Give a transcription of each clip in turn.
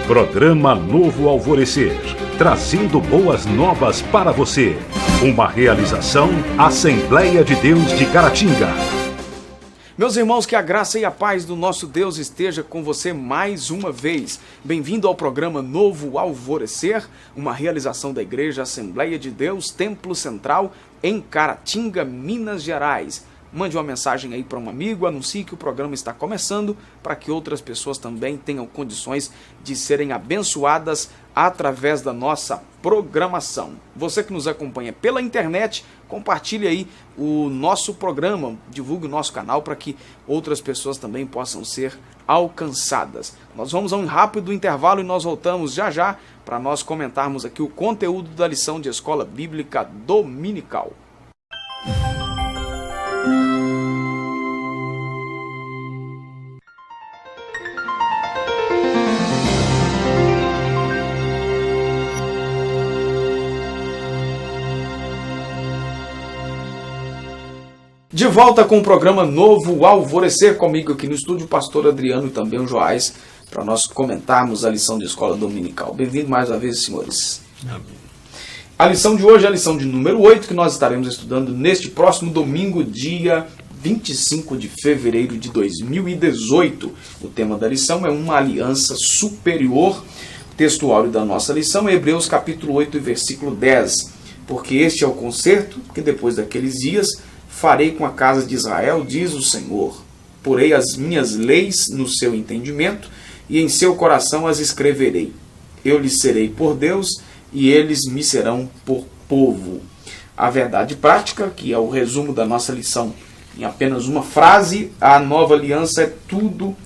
Programa Novo Alvorecer, trazendo boas novas para você. Uma realização Assembleia de Deus de Caratinga. Meus irmãos, que a graça e a paz do nosso Deus esteja com você mais uma vez. Bem-vindo ao programa Novo Alvorecer, uma realização da Igreja Assembleia de Deus, Templo Central, em Caratinga, Minas Gerais. Mande uma mensagem aí para um amigo, anuncie que o programa está começando, para que outras pessoas também tenham condições de serem abençoadas através da nossa programação. Você que nos acompanha pela internet, compartilhe aí o nosso programa, divulgue o nosso canal para que outras pessoas também possam ser alcançadas. Nós vamos a um rápido intervalo e nós voltamos já já para nós comentarmos aqui o conteúdo da lição de Escola Bíblica Dominical. De volta com o programa Novo Alvorecer, comigo aqui no estúdio, o pastor Adriano e também o Joás, para nós comentarmos a lição de Escola Dominical. Bem-vindo mais uma vez, senhores. Amém. A lição de hoje é a lição de número 8, que nós estaremos estudando neste próximo domingo, dia 25 de fevereiro de 2018. O tema da lição é uma aliança superior. O textuário da nossa lição é Hebreus capítulo 8, versículo 10. Porque este é o concerto que depois daqueles dias farei com a casa de Israel, diz o Senhor. Porei as minhas leis no seu entendimento e em seu coração as escreverei. Eu lhes serei por Deus e eles me serão por povo. A verdade prática, que é o resumo da nossa lição em apenas uma frase, a nova aliança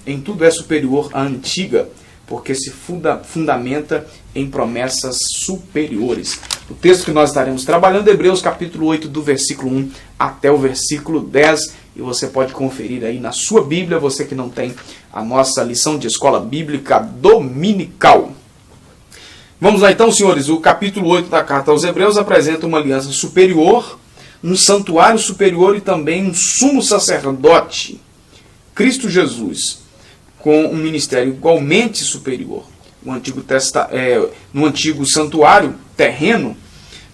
em tudo é superior à antiga, porque se fundamenta em promessas superiores. O texto que nós estaremos trabalhando é Hebreus capítulo 8, do versículo 1 até o versículo 10, e você pode conferir aí na sua Bíblia, você que não tem a nossa lição de Escola Bíblica Dominical. Vamos lá então, senhores. O capítulo 8 da carta aos Hebreus apresenta uma aliança superior, um santuário superior e também um sumo sacerdote, Cristo Jesus, com um ministério igualmente superior. No antigo santuário terreno,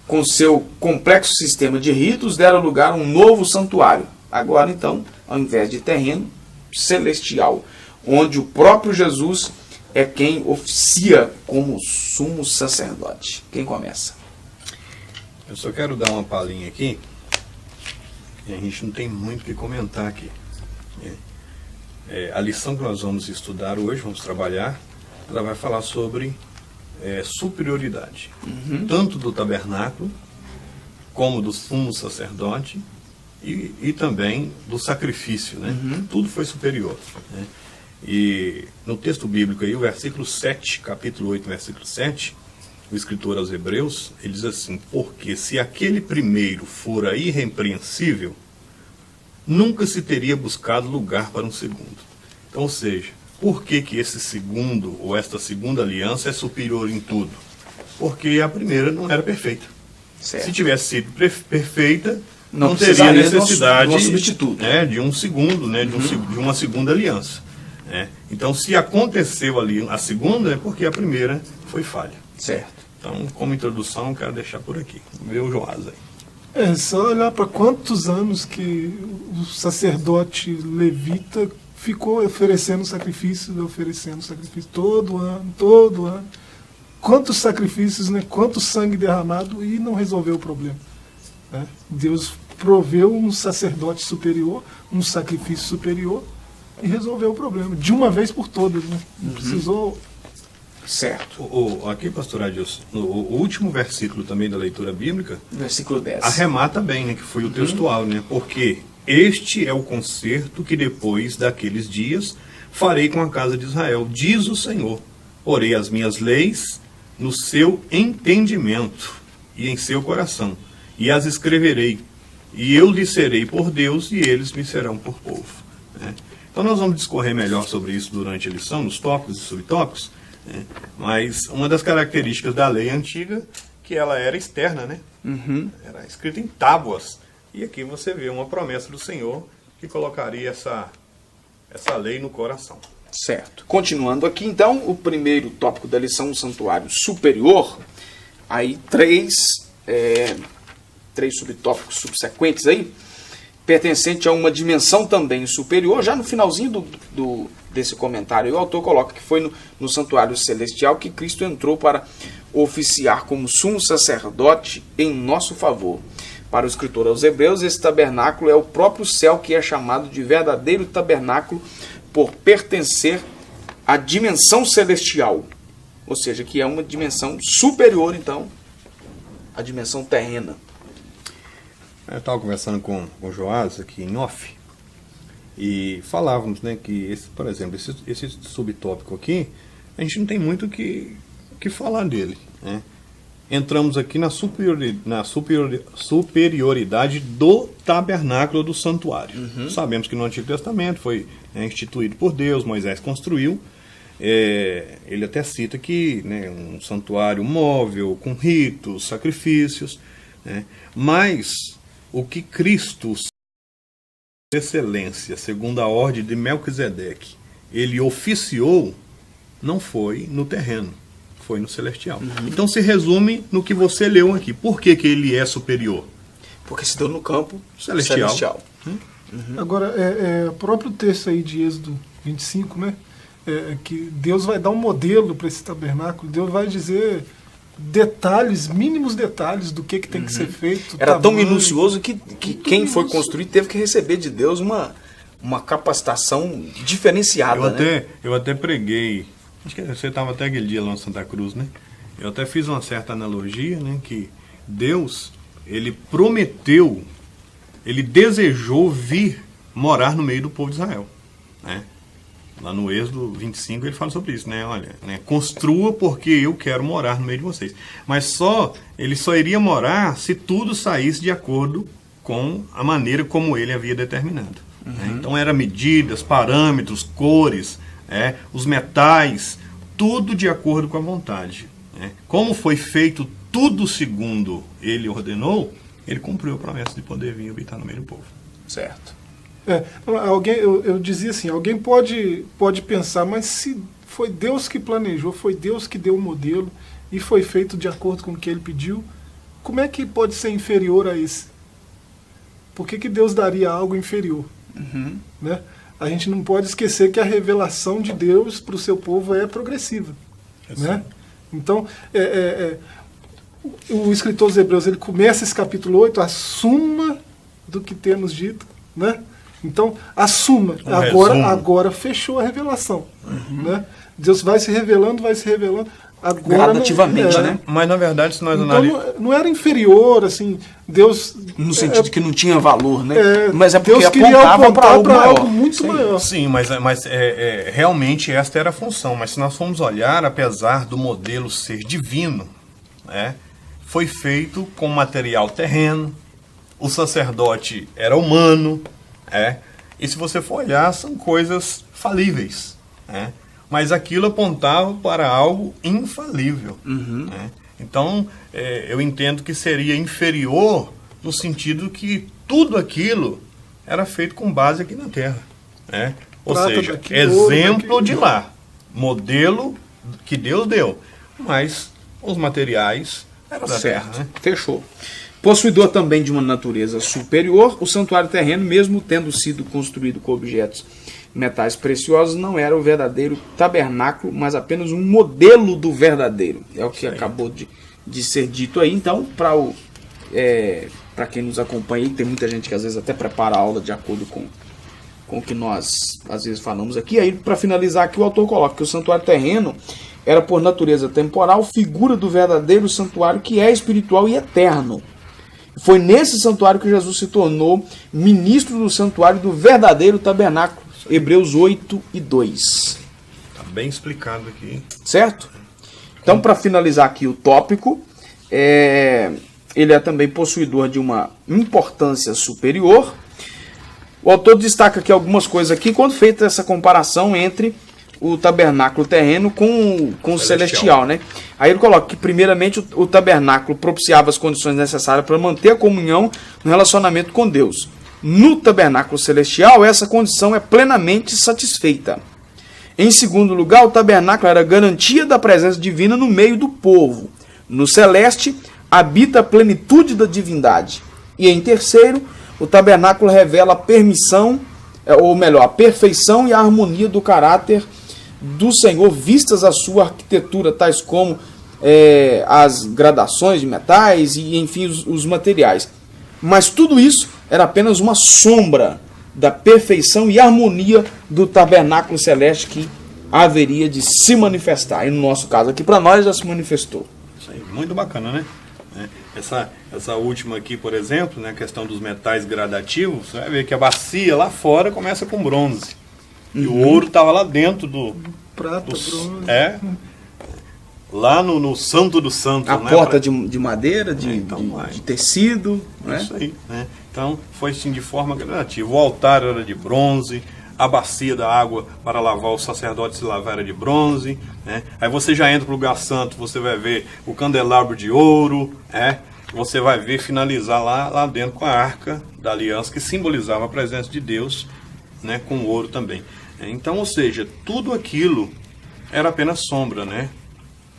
com seu complexo sistema de ritos, deram lugar a um novo santuário. Agora, então, ao invés de terreno, celestial, onde o próprio Jesus é quem oficia como sumo sacerdote. Quem começa? Eu só quero dar uma palhinha aqui, e a gente não tem muito o que comentar aqui. A lição que nós vamos estudar hoje, vamos trabalhar, ela vai falar sobre superioridade, tanto do tabernáculo, como do sumo sacerdote, e também do sacrifício, né? Tudo foi superior, né? E no texto bíblico aí, o versículo 7, capítulo 8, versículo 7, o escritor aos Hebreus, ele diz assim: porque se aquele primeiro fora irrepreensível, nunca se teria buscado lugar para um segundo. Então, ou seja, por que esse segundo, ou esta segunda aliança é superior em tudo? Porque a primeira não era perfeita. Certo. Se tivesse sido perfeita, não teria necessidade de um substituto, né, de um segundo, né, de uma segunda aliança. Né? Então, se aconteceu ali a segunda, é porque a primeira foi falha. Certo. Então, como introdução, eu quero deixar por aqui. Vê o Joás aí. É só olhar para quantos anos que o sacerdote levita ficou oferecendo sacrifícios todo ano. Quantos sacrifícios, né? Quanto sangue derramado e não resolveu o problema, né? Deus proveu um sacerdote superior, um sacrifício superior e resolveu o problema de uma vez por todas, né? Não precisou. Certo. Aqui, pastor Adilson, o último versículo também da leitura bíblica, versículo 10, arremata bem, né, que foi o textual, né? Porque este é o concerto que depois daqueles dias farei com a casa de Israel, diz o Senhor. Porei as minhas leis no seu entendimento e em seu coração, e as escreverei, e eu lhes serei por Deus, e eles me serão por povo. Né? Então nós vamos discorrer melhor sobre isso durante a lição, nos tópicos e subtópicos, né? Mas uma das características da lei antiga, que ela era externa, né? Era escrita em tábuas, e aqui você vê uma promessa do Senhor que colocaria essa lei no coração. Certo. Continuando aqui, então, o primeiro tópico da lição, o santuário superior. Aí três subtópicos subsequentes aí, pertencente a uma dimensão também superior. Já no finalzinho desse comentário, o autor coloca que foi no santuário celestial que Cristo entrou para oficiar como sumo sacerdote em nosso favor. Para o escritor aos Hebreus, esse tabernáculo é o próprio céu, que é chamado de verdadeiro tabernáculo por pertencer à dimensão celestial. Ou seja, que é uma dimensão superior, então, à dimensão terrena. Eu estava conversando com o Joás aqui em off, e falávamos, né, que, por exemplo, esse subtópico aqui, a gente não tem muito o que falar dele, né? Entramos aqui na superioridade do tabernáculo do santuário. Sabemos que no Antigo Testamento foi instituído por Deus, Moisés construiu. Ele até cita que, né, um santuário móvel, com ritos, sacrifícios, né? Mas o que Cristo, excelência, segundo a ordem de Melquisedeque, ele oficiou, não foi no terreno, foi no celestial. Então se resume no que você leu aqui. Por que ele é superior? Porque se deu no campo celestial. Agora, o próprio texto aí de Êxodo 25, né? Que Deus vai dar um modelo para esse tabernáculo. Deus vai dizer detalhes, mínimos detalhes do que tem que ser feito. Era tão minucioso que quem foi construir teve que receber de Deus uma capacitação diferenciada. Eu até preguei, acho que você estava até aquele dia lá em Santa Cruz, né? Eu até fiz uma certa analogia, né? Que Deus, ele prometeu, ele desejou vir morar no meio do povo de Israel, né? Lá no Êxodo 25 ele fala sobre isso, né? Olha, né? Construa porque eu quero morar no meio de vocês. Mas ele só iria morar se tudo saísse de acordo com a maneira como ele havia determinado. Né? Então eram medidas, parâmetros, cores, os metais, tudo de acordo com a vontade. Né? Como foi feito tudo segundo ele ordenou, ele cumpriu a promessa de poder vir habitar no meio do povo. Certo. Eu dizia assim, alguém pode pensar, mas se foi Deus que planejou, foi Deus que deu o modelo e foi feito de acordo com o que ele pediu, como é que pode ser inferior a esse? Por que Deus daria algo inferior? Né? A gente não pode esquecer que a revelação de Deus para o seu povo é progressiva. Né? Então, o escritor dos Hebreus, ele começa esse capítulo 8, a suma do que temos dito, né? Então, assuma. Agora fechou a revelação. Né? Deus vai se revelando. Agora gradativamente, né? Mas, na verdade, se nós não era inferior, assim, Deus... No sentido de que não tinha valor, né? Mas é porque Deus queria apontar para algo muito Sim. maior. Sim, mas realmente esta era a função. Mas se nós formos olhar, apesar do modelo ser divino, né, foi feito com material terreno, o sacerdote era humano, e se você for olhar, são coisas falíveis, mas aquilo apontava para algo infalível. Né? Então, eu entendo que seria inferior no sentido que tudo aquilo era feito com base aqui na Terra. Né? Ou seja, daqui, exemplo de lá, modelo que Deus deu, mas os materiais eram da Terra. Né? Fechou. Possuidor também de uma natureza superior, o santuário terreno, mesmo tendo sido construído com objetos metais preciosos, não era o verdadeiro tabernáculo, mas apenas um modelo do verdadeiro. É o que acabou de ser dito aí. Então, para quem nos acompanha aí, tem muita gente que às vezes até prepara a aula de acordo com o que nós às vezes falamos aqui. Aí, para finalizar aqui, o autor coloca que o santuário terreno era por natureza temporal, figura do verdadeiro santuário que é espiritual e eterno. Foi nesse santuário que Jesus se tornou ministro do santuário do verdadeiro tabernáculo. Hebreus 8:2. Está bem explicado aqui. Certo? Então, para finalizar aqui o tópico, ele é também possuidor de uma importância superior. O autor destaca aqui algumas coisas aqui, quando feita essa comparação entre o tabernáculo terreno com o celestial, né? Aí ele coloca que primeiramente o tabernáculo propiciava as condições necessárias para manter a comunhão no relacionamento com Deus. No tabernáculo celestial, essa condição é plenamente satisfeita. Em segundo lugar, o tabernáculo era garantia da presença divina no meio do povo. No celeste, habita a plenitude da divindade. E em terceiro, o tabernáculo revela a permissão, ou melhor, a perfeição e a harmonia do caráter do Senhor, vistas a sua arquitetura, tais como as gradações de metais e, enfim, os materiais. Mas tudo isso era apenas uma sombra da perfeição e harmonia do tabernáculo celeste que haveria de se manifestar. E no nosso caso aqui, para nós, já se manifestou. Isso aí, muito bacana, né? Essa última aqui, por exemplo, né, a questão dos metais gradativos, você vai ver que a bacia lá fora começa com bronze. E o ouro estava lá dentro do... Prata, bronze. Lá no Santo dos Santos. A porta de madeira, de tecido. Isso aí, né? Então, foi assim de forma gradativa. O altar era de bronze, a bacia da água para lavar o sacerdote se lavar era de bronze, né? Aí você já entra para o lugar santo, você vai ver o candelabro de ouro, você vai ver finalizar lá dentro com a arca da aliança, que simbolizava a presença de Deus, né? Com ouro também. Então, ou seja, tudo aquilo era apenas sombra, né?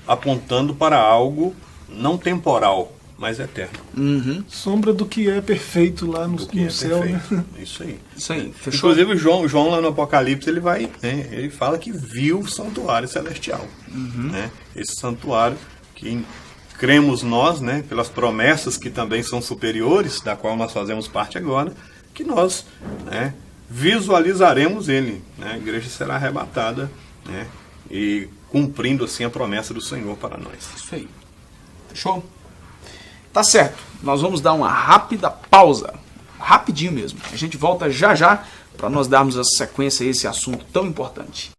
Apontando para algo não temporal, mas eterno. Uhum. Sombra do que é perfeito lá no céu, né? Isso aí. Isso aí. Fechou? Inclusive João lá no Apocalipse, ele fala que viu o santuário celestial. Né? Esse santuário que cremos nós, né, pelas promessas que também são superiores, da qual nós fazemos parte agora, que nós, né, visualizaremos ele. Né? A igreja será arrebatada, né, e cumprindo assim a promessa do Senhor para nós. Isso aí. Fechou? Tá certo. Nós vamos dar uma rápida pausa. Rapidinho mesmo. A gente volta já já para nós darmos a sequência a esse assunto tão importante.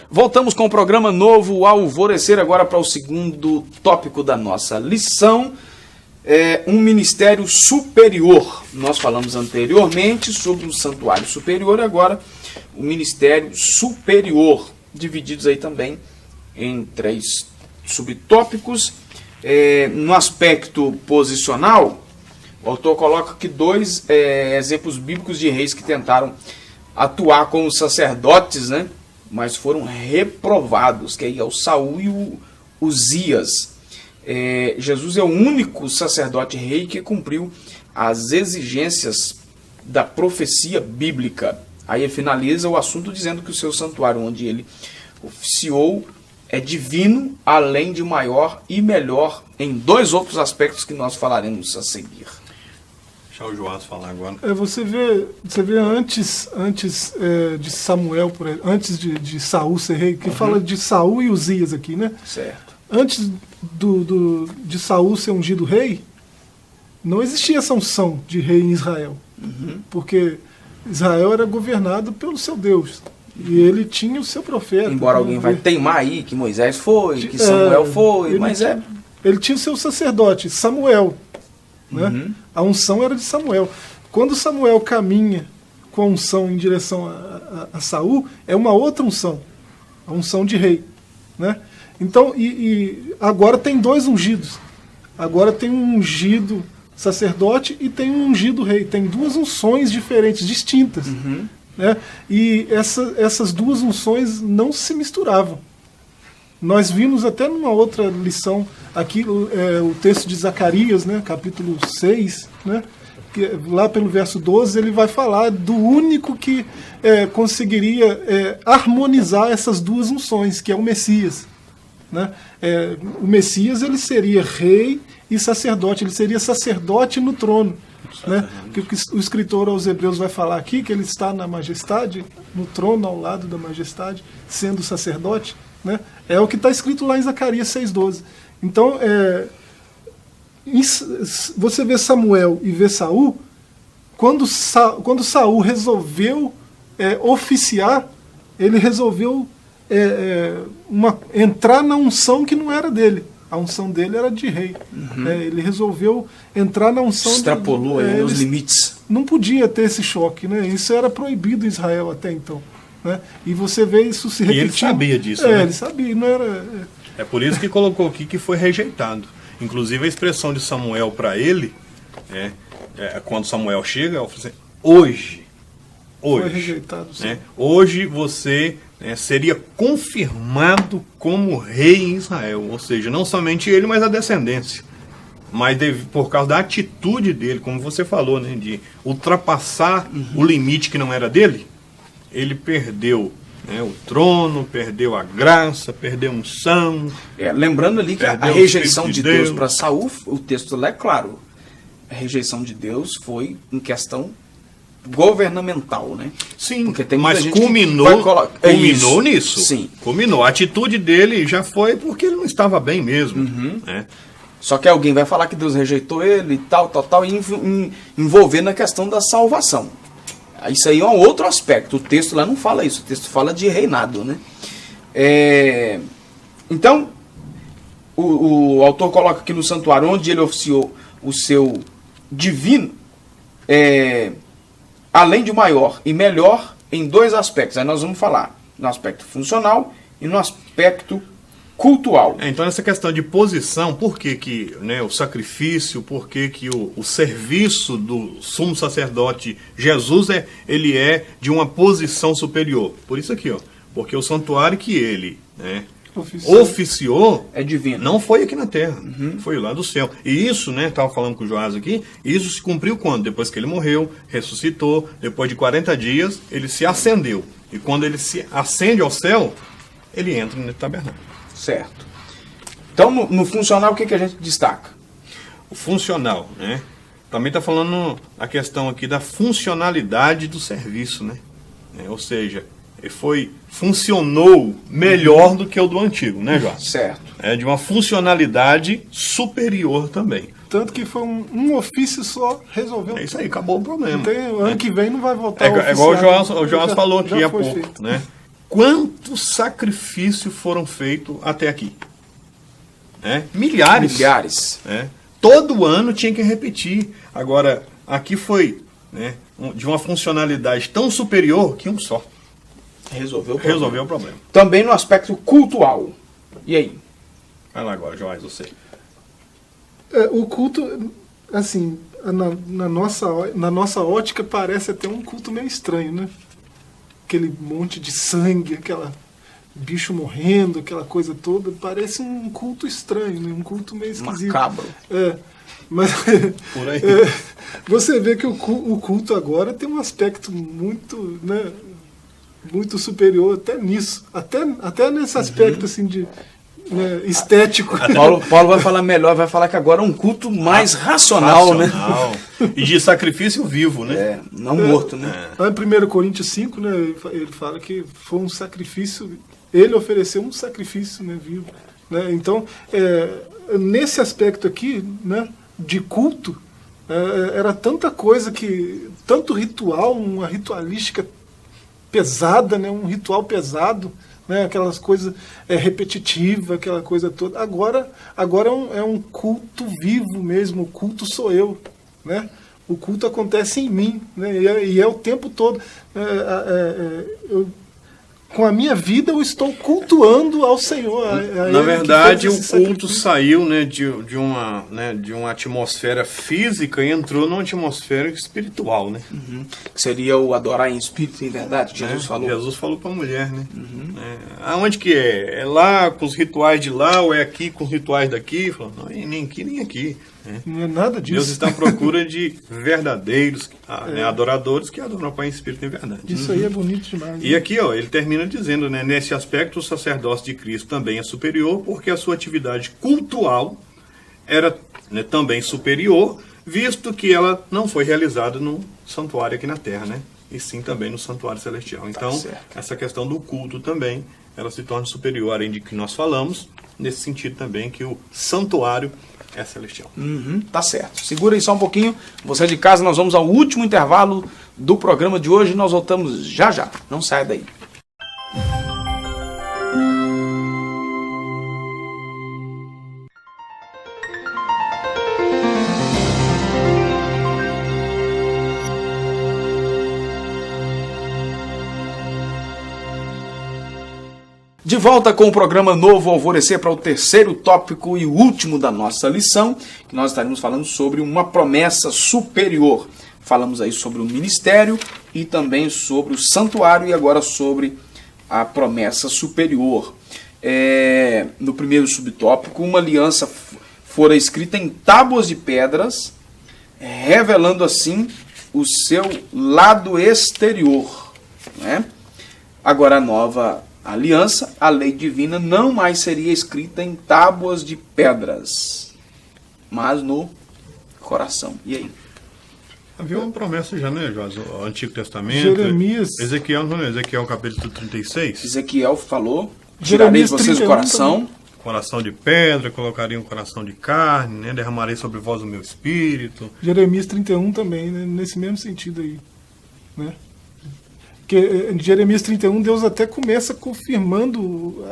Voltamos com o programa Novo Alvorecer, agora para o segundo tópico da nossa lição, um ministério superior. Nós falamos anteriormente sobre o santuário superior e agora o ministério superior, divididos aí também em 3 subtópicos. No aspecto posicional, o autor coloca aqui 2 exemplos bíblicos de reis que tentaram atuar como sacerdotes, né? Mas foram reprovados, que aí é o Saul e o Uzias. Jesus é o único sacerdote rei que cumpriu as exigências da profecia bíblica. Aí ele finaliza o assunto dizendo que o seu santuário onde ele oficiou é divino, além de maior e melhor em 2 outros aspectos que nós falaremos a seguir. Deixa o Joás falar agora. Você vê antes de Samuel, antes de Saul ser rei, que fala de Saul e Uzias aqui, né? Certo. Antes de Saul ser ungido rei, não existia essa unção de rei em Israel. Porque Israel era governado pelo seu Deus. E ele tinha o seu profeta. Embora alguém vai teimar aí que Moisés foi, que Samuel foi, mas ele tinha o seu sacerdote, Samuel. Né? A unção era de Samuel. Quando Samuel caminha com a unção em direção a Saul, é uma outra unção, a unção de rei, né? Então, e agora tem 2 ungidos. Agora tem um ungido sacerdote e tem um ungido rei. Tem 2 unções diferentes, distintas, né? E essas 2 unções não se misturavam. Nós vimos até numa outra lição aqui o texto de Zacarias, né, capítulo 6, né, que lá pelo verso 12 ele vai falar do único que conseguiria harmonizar essas 2 unções, que é o Messias. Né? O Messias ele seria rei e sacerdote, ele seria sacerdote no trono. Né? Que o escritor aos Hebreus vai falar aqui, que ele está na majestade, no trono ao lado da majestade, sendo sacerdote. Né? É o que está escrito lá em Zacarias 6,12. Então, você vê Samuel e vê Saul, quando Saul resolveu oficiar, ele resolveu entrar na unção que não era dele. A unção dele era de rei. Ele resolveu entrar na unção... Extrapolou os limites. Não podia ter esse choque. Né? Isso era proibido em Israel até então. né? E você vê isso se E repetindo. ele sabia disso, né? Ele sabia, não era... É por isso que colocou aqui que foi rejeitado. Inclusive a expressão de Samuel para ele, quando Samuel chega, ele fala assim, hoje, Foi rejeitado, sim. né, hoje você seria confirmado como rei em Israel. Ou seja, não somente ele, mas a descendência. Mas por causa da atitude dele, como você falou, né, de ultrapassar o limite que não era dele, ele perdeu, né, o trono, perdeu a graça, perdeu a unção. Lembrando ali que a Perdeu o rejeição Espírito de de Deus Deus. para Saul, o texto lá é claro. A rejeição de Deus foi em questão governamental, né? Sim, Porque tem muita mas gente que culminou vai isso. nisso. Sim. Culminou. A atitude dele já foi porque ele não estava bem mesmo. Né? Só que alguém vai falar que Deus rejeitou ele e tal, e envolver na questão da salvação. Isso aí é um outro aspecto. O texto lá não fala isso. O texto fala de reinado, né? Então, o autor coloca aqui no santuário, onde ele oficiou o seu divino, além de maior e melhor, em dois aspectos. Aí nós vamos falar no aspecto funcional e no aspecto cultual. Então, essa questão de posição, por que que, né, o sacrifício, por que que o serviço do sumo sacerdote Jesus ele é de uma posição superior? Por isso aqui, ó, porque o santuário que ele, né, oficiou é divino. Não foi aqui na terra, foi lá do céu. E isso, né, estava falando com o Joás aqui, isso se cumpriu quando? Depois que ele morreu, ressuscitou, depois de 40 dias, ele se acendeu. E quando ele se acende ao céu, ele entra no tabernáculo. Certo. Então, no funcional, o que a gente destaca? O funcional, né? Também está falando a questão aqui da funcionalidade do serviço, né? Ou seja, ele funcionou melhor do que o do antigo, né, João? Certo. De uma funcionalidade superior também. Tanto que foi um ofício só, resolveu. É isso aí, acabou o problema. Ano que vem não vai voltar É igual o Joás falou aqui há pouco, feito. né? Quantos sacrifícios foram feitos até aqui? Milhares. Milhares. Todo ano tinha que repetir. Agora, aqui foi, né, de uma funcionalidade tão superior que um só. Resolveu o problema. Também no aspecto cultual. E aí? Vai lá agora, Joás, você. O culto, assim, na nossa ótica, parece até um culto meio estranho, né? Aquele monte de sangue, aquela bicho morrendo, aquela coisa toda, parece um culto estranho, né? Um culto meio esquisito. Macabro. Mas por aí. Você vê que o culto agora tem um aspecto muito, né, muito superior até nisso, até nesse aspecto assim de, né, estético. Paulo vai falar melhor, vai falar que agora é um culto mais racional, né? E de sacrifício vivo, né? Não morto, né? Lá em 1 Coríntios 5, né, ele fala que foi um sacrifício, ele ofereceu um sacrifício, né, vivo. Né? Então, nesse aspecto aqui, né, de culto, era tanta coisa tanto ritual, uma ritualística pesada, né, um ritual pesado, né, aquelas coisas repetitivas, aquela coisa toda. Agora é um culto vivo mesmo, o culto sou eu, né? O culto acontece em mim, né? E é o tempo todo. Com a minha vida eu estou cultuando ao Senhor. Na verdade, o culto saiu, né, de uma atmosfera física e entrou numa atmosfera espiritual, né? Que seria o adorar em espírito e em verdade, que Jesus falou. Jesus falou para a mulher, né? Aonde que é? É lá com os rituais de lá ou é aqui com os rituais daqui? Falou, não, nem aqui, nem aqui. Não é nada disso. Deus está à procura de verdadeiros adoradores que adoram o Pai em espírito e em verdade. Isso aí é bonito demais. E aqui, ó, ele termina dizendo, né, nesse aspecto o sacerdócio de Cristo também é superior, porque a sua atividade cultual era, né, também superior, visto que ela não foi realizada no santuário aqui na terra, né? E sim também no santuário celestial. Então, essa questão do culto também, ela se torna superior, além de que nós falamos, nesse sentido também que o santuário é celestial. Tá certo. Segura aí só um pouquinho. Você de casa, nós vamos ao último intervalo do programa de hoje. Nós voltamos já já. Não saia daí. De volta com o programa Novo Alvorecer para o terceiro tópico e último da nossa lição, que nós estaremos falando sobre uma promessa superior. Falamos aí sobre o ministério e também sobre o santuário e agora sobre a promessa superior. No primeiro subtópico, uma aliança fora escrita em tábuas de pedras, revelando assim o seu lado exterior, né? Agora a nova aliança, a lei divina, não mais seria escrita em tábuas de pedras, mas no coração. E aí? Havia uma promessa já, né, Joás? O Antigo Testamento. Jeremias. Ezequiel capítulo 36. Ezequiel falou: tirarei de vocês o coração. Coração de pedra, colocaria um coração de carne, né? Derramarei sobre vós o meu espírito. Jeremias 31 também, né? Nesse mesmo sentido aí, né? Que em Jeremias 31 Deus até começa confirmando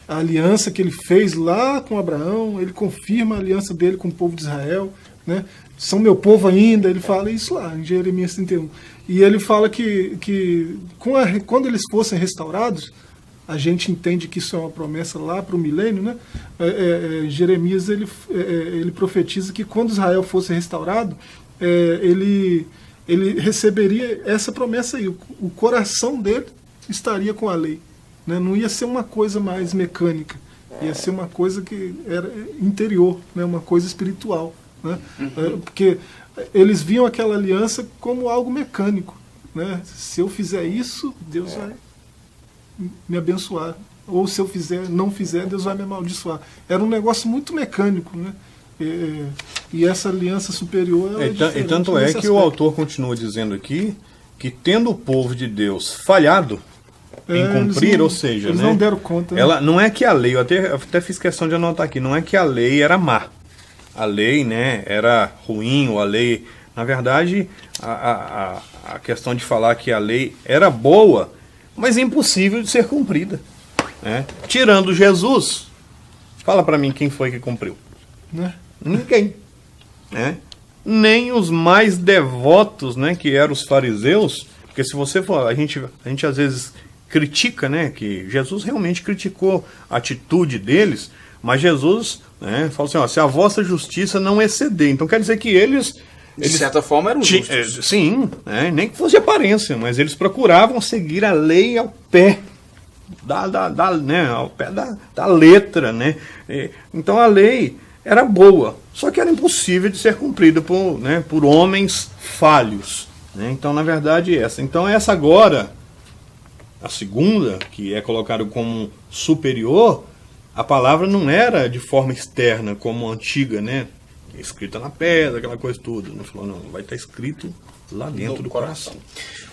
a aliança que ele fez lá com Abraão, ele confirma a aliança dele com o povo de Israel, né? São meu povo ainda, ele fala isso lá em Jeremias 31. E ele fala que quando eles fossem restaurados, a gente entende que isso é uma promessa lá para o milênio, né? Jeremias ele profetiza que quando Israel fosse restaurado, ele receberia essa promessa aí, o coração dele estaria com a lei, né? Não ia ser uma coisa mais mecânica, ia ser uma coisa que era interior, né? Uma coisa espiritual, né? Porque eles viam aquela aliança como algo mecânico, né? Se eu fizer isso, Deus vai me abençoar, ou se eu não fizer, Deus vai me amaldiçoar. Era um negócio muito mecânico, né? E essa aliança superior e tanto é que o autor continua dizendo aqui que tendo o povo de Deus falhado em cumprir, ou seja, eles não deram conta, né? Não é que a lei, eu até fiz questão de anotar aqui, não é que a lei era má, a lei, né, era ruim, ou a lei, na verdade, a questão de falar que a lei era boa, mas impossível de ser cumprida, né? Tirando Jesus, fala para mim quem foi que cumpriu, né? Ninguém, né? Nem os mais devotos, né, que eram os fariseus, porque se você for, a gente às vezes critica, né, que Jesus realmente criticou a atitude deles, mas Jesus, né, falou assim, ó, se a vossa justiça não exceder, então quer dizer que eles de certa forma eram justos. Sim, né, nem que fosse aparência, mas eles procuravam seguir a lei ao pé. Ao pé da letra, né? Então a lei era boa, só que era impossível de ser cumprida por homens falhos, né? Então, na verdade, essa agora, a segunda, que é colocada como superior, a palavra não era de forma externa, como a antiga, né? Escrita na pedra, aquela coisa toda. Não falou, não, vai estar escrito lá dentro do coração.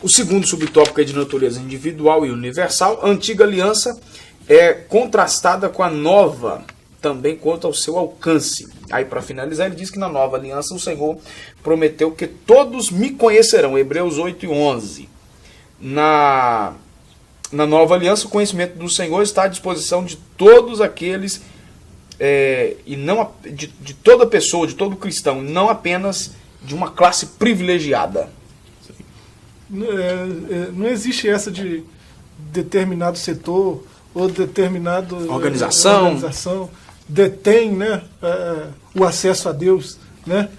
O segundo subtópico é de natureza individual e universal. A antiga aliança é contrastada com a nova, também quanto ao seu alcance. Aí, para finalizar, ele diz que na nova aliança o Senhor prometeu que todos me conhecerão. Hebreus 8:11. Na nova aliança, o conhecimento do Senhor está à disposição de todos aqueles, e não de toda pessoa, de todo cristão, não apenas de uma classe privilegiada. Não existe essa de determinado setor ou determinada organização detém, né, o acesso a Deus, né?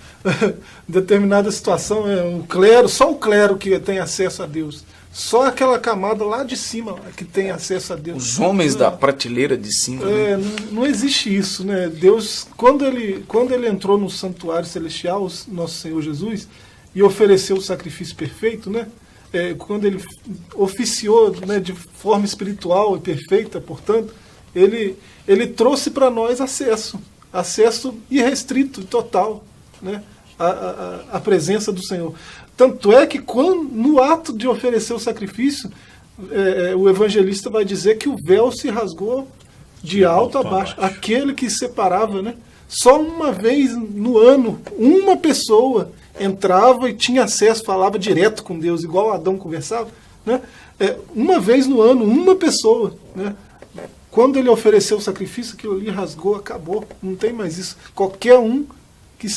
Determinada situação o clero, só o clero que tem acesso a Deus, só aquela camada lá de cima que tem acesso a Deus. Os homens da prateleira de cima. Né? Não existe isso, né? Deus, quando ele entrou no santuário celestial, nosso Senhor Jesus, e ofereceu o sacrifício perfeito, né? Quando ele oficiou, né, de forma espiritual e perfeita, portanto, ele trouxe para nós acesso irrestrito e total, né, à presença do Senhor. Tanto é que no ato de oferecer o sacrifício, o evangelista vai dizer que o véu se rasgou de alto a baixo. Aquele que separava, né? Só uma vez no ano, uma pessoa entrava e tinha acesso, falava direto com Deus, igual Adão conversava, né? Uma vez no ano, uma pessoa, né? Quando ele ofereceu o sacrifício, aquilo ali rasgou, acabou, não tem mais isso. Qualquer um que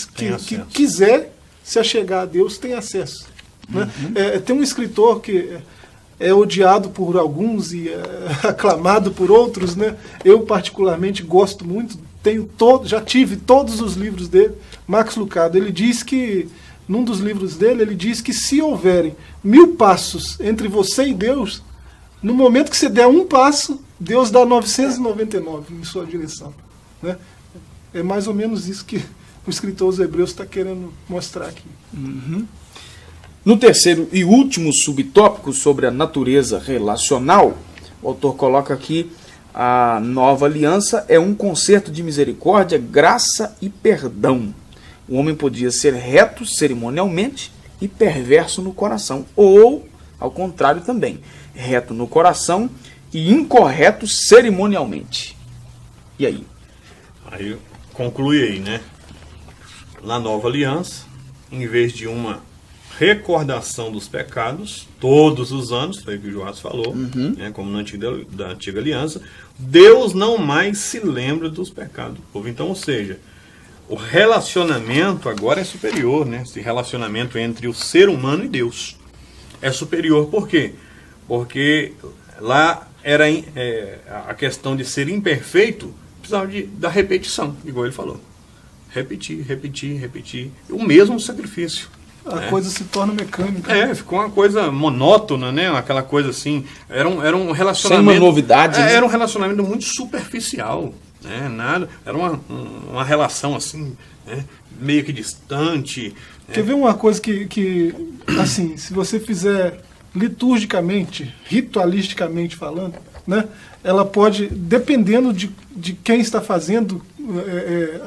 quiser se achegar a Deus tem acesso, né? Tem um escritor que é odiado por alguns e é aclamado por outros, né? Eu particularmente gosto muito, já tive todos os livros dele. Max Lucado, ele diz que, num dos livros dele, ele diz que se houverem 1000 passos entre você e Deus, no momento que você der um passo, Deus dá 999 em sua direção, né? É mais ou menos isso que o escritor aos Hebreus está querendo mostrar aqui. Uhum. No terceiro e último subtópico sobre a natureza relacional, o autor coloca aqui: a nova aliança é um concerto de misericórdia, graça e perdão. O homem podia ser reto cerimonialmente e perverso no coração, ou, ao contrário também, reto no coração e incorreto cerimonialmente. E aí? Aí conclui aí, né? Na nova aliança, em vez de uma recordação dos pecados, todos os anos, foi o que o Joás falou, né, como na antiga aliança, Deus não mais se lembra dos pecados do povo. Então, ou seja, o relacionamento agora é superior, né? Esse relacionamento entre o ser humano e Deus é superior. Por quê? Porque lá era a questão de ser imperfeito, precisava da repetição, igual ele falou. Repetir. O mesmo sacrifício. A coisa se torna mecânica. Ficou uma coisa monótona, né? Aquela coisa assim. Era um relacionamento. Sem uma novidade. Né? Era um relacionamento muito superficial. Né? Nada. Era uma relação assim, né? Meio que distante. Quer ver uma coisa que, assim, se você fizer liturgicamente, ritualisticamente falando, né? Ela pode, dependendo de quem está fazendo,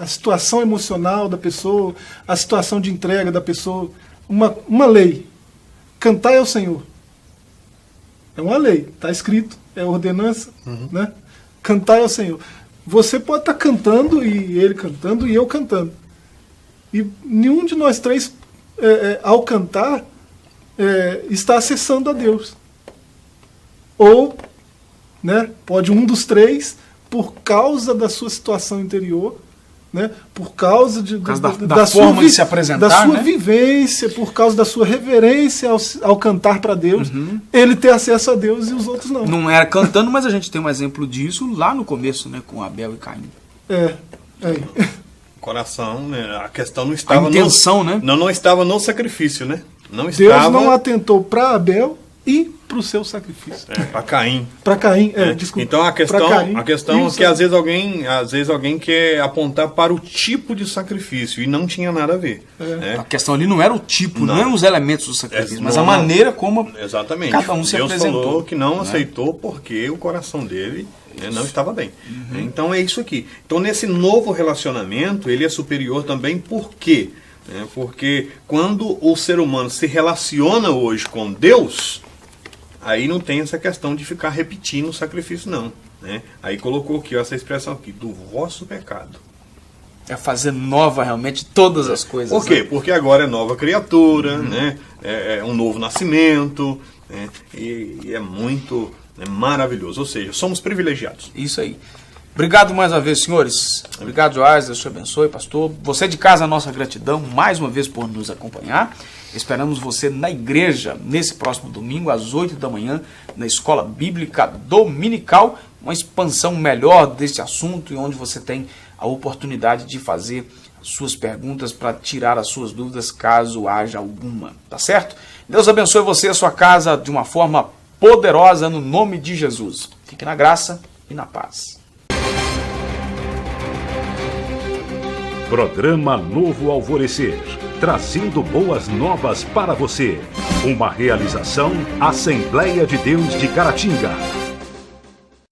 a situação emocional da pessoa, a situação de entrega da pessoa, uma lei. Cantai ao Senhor. É uma lei, está escrito, é ordenança, né? Cantai ao Senhor. Você pode estar cantando, e ele cantando, e eu cantando. E nenhum de nós três, ao cantar, está acessando a Deus. Ou, né, pode um dos três, por causa da sua situação interior, né, por causa da forma de se apresentar, da sua né? vivência, por causa da sua reverência ao cantar para Deus, ele ter acesso a Deus e os outros não. Não era cantando, mas a gente tem um exemplo disso lá no começo, né, com Abel e Caim. Coração, né? A questão não estava a intenção, né? Não estava no sacrifício, né? Deus não atentou para Abel e para o seu sacrifício. Para Caim. Para Caim, desculpa. Então a questão é que às vezes alguém quer apontar para o tipo de sacrifício e não tinha nada a ver. Né? A questão ali não era o tipo, não eram os elementos do sacrifício, mas a maneira como exatamente. Cada um se Deus apresentou. Deus falou que não aceitou porque o coração dele, né, não estava bem. Então é isso aqui. Então nesse novo relacionamento ele é superior também por quê? Porque quando o ser humano se relaciona hoje com Deus, aí não tem essa questão de ficar repetindo o sacrifício, não. Né? Aí colocou aqui essa expressão aqui, do vosso pecado. É fazer nova realmente todas as coisas. Por quê? Né? Porque agora é nova criatura, né? É um novo nascimento, né? E é muito maravilhoso. Ou seja, somos privilegiados. Isso aí. Obrigado mais uma vez, senhores. Obrigado, Joás. Deus te abençoe, pastor. Você de casa, a nossa gratidão mais uma vez por nos acompanhar. Esperamos você na igreja nesse próximo domingo, às 8 da manhã, na Escola Bíblica Dominical. Uma expansão melhor deste assunto e onde você tem a oportunidade de fazer suas perguntas para tirar as suas dúvidas, caso haja alguma. Tá certo? Deus abençoe você e a sua casa de uma forma poderosa no nome de Jesus. Fique na graça e na paz. Programa Novo Alvorecer, trazendo boas novas para você. Uma realização Assembleia de Deus de Caratinga.